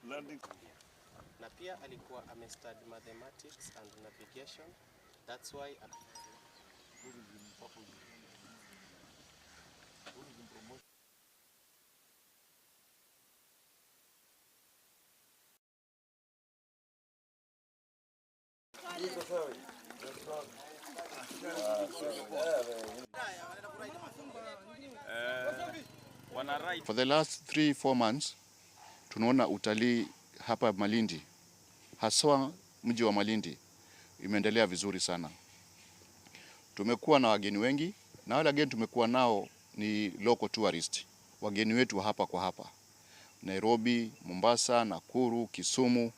Na pia alikuwa amestudy mathematics and navigation. That's why For the last 3-4 months tunaona utalii hapa Malindi, haswa mji wa Malindi imeendelea vizuri sana. Tumekuwa na wageni wengi na wale wageni tumekuwa nao ni local tourist, wageni wetu hapa kwa hapa. Nairobi, Mombasa, Nakuru, Kisumu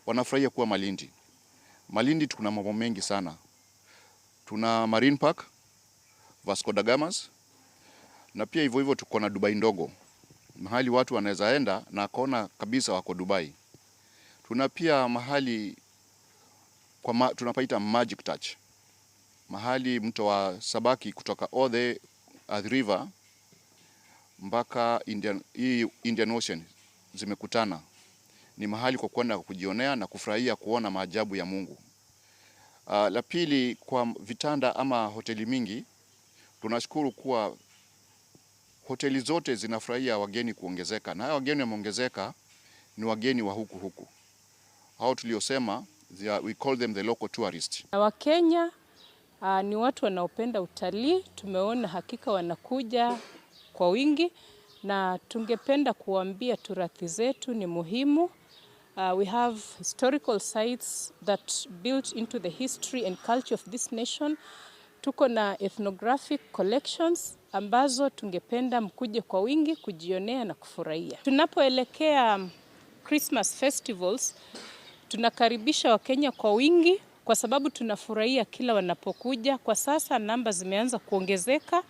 wanafurahia kuwa Malindi. Malindi tuna mambo mengi sana. Tuna Marine Park, Vasco da Gama, na pia hivyo hivyo tuko na Dubai ndogo. Mahali watu wanaweza enda na kuona kabisa wako Dubai. Tuna pia mahali tunapaita Magic Touch. Mahali mto wa Sabaki kutoka Odhe Athi River mpaka Indian Ocean zimekutana. Ni mahali kwa kwenda kujionea na kufurahia kuona maajabu ya Mungu. La pili, kwa vitanda ama hoteli mingi, tunashukuru kuwa hoteli zote zinafurahia wageni kuongezeka. Na hao wageni wameongezeka ni wageni wa huku. Hao tuliosema, we call them the local tourists. Wakenya ni watu wanaopenda utalii. Tumeona hakika wanakuja kwa wingi na tungependa kuambia turathi zetu ni muhimu. We have historical sites that built into the history and culture of this nation. Tuko na ethnographic collections ambazo tungependa mkuje kwa wingi kujionea na kufurahia. Tunapoelekea Christmas festivals, tunakaribisha Wakenya kwa wingi kwa sababu tunafurahia kila wanapokuja. Kwa sasa namba zimeanza kuongezeka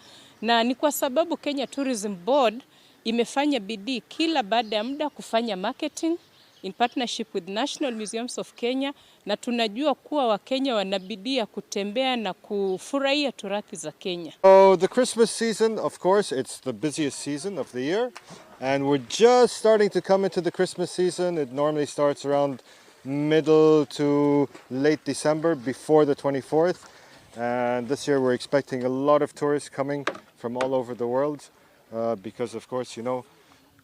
na ni kwa sababu Kenya Tourism Board imefanya bidii kila baada ya muda kufanya marketing in partnership with National Museums of Kenya, na tunajua kuwa Wakenya wanabidia kutembea na kufurahia turathi za Kenya. So the Christmas season, of course, it's the busiest season of the year, and we're just starting to come into the Christmas season. It normally starts around middle to late December before the 24th, and this year we're expecting a lot of tourists coming from all over the world because, of course, you know,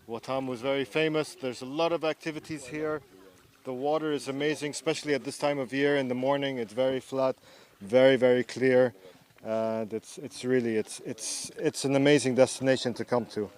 Watamu was very famous. There's a lot of activities here. The water is amazing, especially at this time of year. In the morning, it's very flat, very, very clear, and it's really an amazing destination to come to.